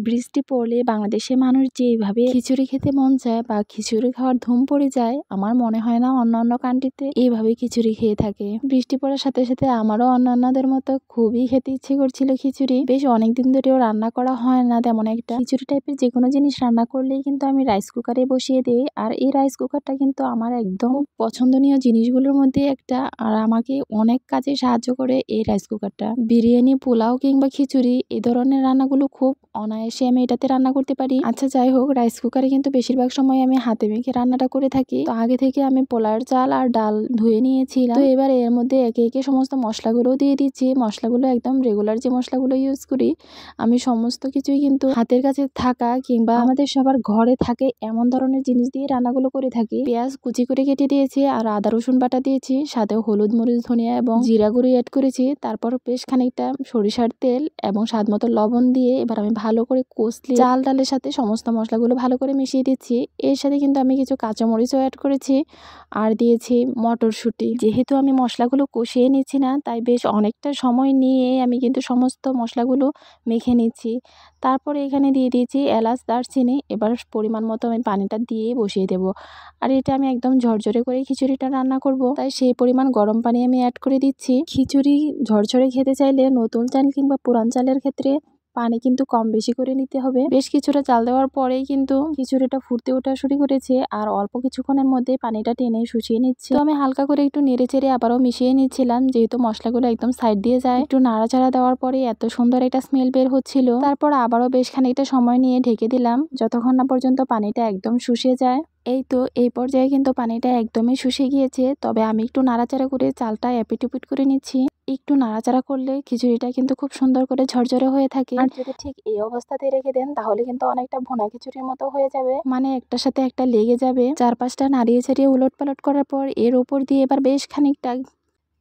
বৃষ্টি পড়লে বাংলাদেশে মানুষ যেভাবে খিচুড়ি খেতে মন চায় বা খিচুড়ি খাওয়ার ধুম পড়ে যায়, আমার মনে হয় না অন্যান্য কান্ট্রিতে এইভাবে খিচুড়ি খেয়ে থাকে। বৃষ্টি পড়ার সাথে সাথে আমারও অন্যান্যদের মতো খুবই খেতে ইচ্ছে করছিল খিচুড়ি। বেশ অনেকদিন ধরেও রান্না করা হয় না তেমন একটা। খিচুড়ি টাইপের যে কোনো জিনিস রান্না করলেই কিন্তু আমি রাইস কুকারে বসিয়ে দিই, আর এই রাইস কুকারটা কিন্তু আমার একদম পছন্দনীয় জিনিসগুলোর মধ্যে একটা, আর আমাকে অনেক কাজে সাহায্য করে এই রাইস কুকারটা। বিরিয়ানি, পোলাও কিংবা খিচুড়ি এই ধরনের রান্নাগুলো খুব অনায়াসে আমি এটাতে রান্না করতে পারি। আচ্ছা যাই হোক, রাইস কুকারে কিন্তু বেশিরভাগ সময় আমি হাতে মেখে রান্নাটা করে থাকি। তো আগে থেকে আমি পোলার চাল আর ডাল ধুয়ে নিয়েছিলাম। তো এবার এর মধ্যে একে একে সমস্ত মশলাগুলো দিয়ে দিচ্ছি। মশলাগুলো একদম রেগুলার যে মশলাগুলো ইউজ করি, আমি সমস্ত কিছুই কিন্তু হাতের কাছে থাকা কিংবা আমাদের সবার ঘরে থাকে এমন ধরনের জিনিস দিয়ে রান্নাগুলো করে থাকি। পেঁয়াজ কুচি করে কেটে দিয়েছি আর আদা রসুন বাটা দিয়েছি, সাথে হলুদ, মরিচ, ধনিয়া এবং জিরা গুঁড়ি অ্যাড করেছি। তারপর বেশ খানিকটা সরিষার তেল এবং স্বাদ মতো লবণ দিয়ে এবার আমি ভালো করে কষলে চাল ডালের সাথে সমস্ত মশলাগুলো ভালো করে মিশিয়ে দিচ্ছি। এর সাথে কিন্তু আমি কিছু কাঁচামরিচও অ্যাড করেছি আর দিয়েছি মটরশুঁটি। যেহেতু আমি মশলাগুলো কষিয়ে নিচ্ছি না, তাই বেশ অনেকটা সময় নিয়ে আমি কিন্তু সমস্ত মশলাগুলো মেখে নিচ্ছি। তারপরে এখানে দিয়ে দিয়েছি এলাচ, দারচিনি। এবার পরিমাণ মতো আমি পানিটা দিয়ে বসিয়ে দেব। আর এটা আমি একদম ঝরঝরে করে খিচুড়িটা রান্না করব, তাই সেই পরিমাণ গরম পানি আমি অ্যাড করে দিচ্ছি। খিচুড়ি ঝরঝরে খেতে চাইলে নতুন চাল কিংবা পুরান চালের ক্ষেত্রে পানি কিন্তু কম বেশি করে নিতে হবে। বেশ কিছুটা চাল দেওয়ার পরেই কিন্তু খিচুড়িটা ফুটতে ওঠা শুরু করেছে, আর অল্প কিছুক্ষণের মধ্যে পানিটা টেনে শুষিয়ে নিচ্ছে। তো আমি হালকা করে একটু নেড়ে চেড়ে আবারও মিশিয়ে নিচ্ছিলাম, যেহেতু মশলাগুলো একদম সাইড দিয়ে যায়। একটু নাড়াচাড়া দেওয়ার পরে এত সুন্দর একটা স্মেল বের হচ্ছিল। তারপর আবারও বেশ খানিকটা সময় নিয়ে ঢেকে দিলাম, যতক্ষণ না পর্যন্ত পানিটা একদম শুষিয়ে যায়। এই তো এই পর্যায়ে কিন্তু পানিটা একদমই শুষে গিয়েছে, তবে আমি একটু নাড়াচাড়া করে চালটা এপিট ওপিট করে নিচ্ছি। একটু নাড়াচাড়া করলে খিচুড়িটা কিন্তু খুব সুন্দর করে ঝরঝরে হয়ে থাকে। আর যদি ঠিক এই অবস্থাতে রেখে দেন তাহলে কিন্তু অনেকটা ভুনা খিচুড়ির মতো হয়ে যাবে, মানে একটার সাথে একটা লেগে যাবে। 4-5টা নাড়িয়ে ছাড়িয়ে উলট পালট করার পর এর উপর দিয়ে এবার বেশ খানিকটা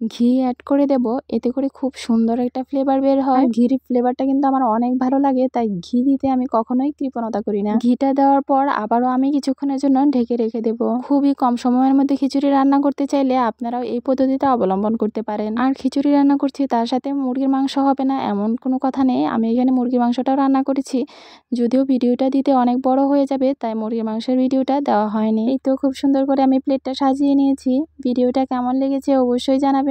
ঘি অ্যাড করে দেব, এতে করে খুব সুন্দর একটা ফ্লেভার বের হয়। ঘির ফ্লেভারটা কিন্তু আমার অনেক ভালো লাগে, তাই ঘি দিতে আমি কখনোই কৃপণতা করি না। ঘিটা দেওয়ার পর আবারও আমি কিছুক্ষণের জন্য ঢেকে রেখে দেব। খুবই কম সময়ের মধ্যে খিচুড়ি রান্না করতে চাইলে আপনারাও এই পদ্ধতিটা অবলম্বন করতে পারেন। আর খিচুড়ি রান্না করছি তার সাথে মুরগির মাংস হবে না এমন কোনো কথা নেই, আমি এখানে মুরগির মাংসটাও রান্না করেছি। যদিও ভিডিওটা দিতে অনেক বড় হয়ে যাবে, তাই মুরগির মাংসের ভিডিওটা দেওয়া হয়নি। এই তো খুব সুন্দর করে আমি প্লেটটা সাজিয়ে নিয়েছি। ভিডিওটা কেমন লেগেছে অবশ্যই জানাবেন।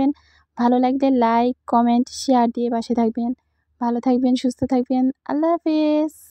ভালো লাগলে লাইক, কমেন্ট, শেয়ার দিয়ে পাশে থাকবেন। ভালো থাকবেন, সুস্থ থাকবেন। আল্লাহ হাফেজ।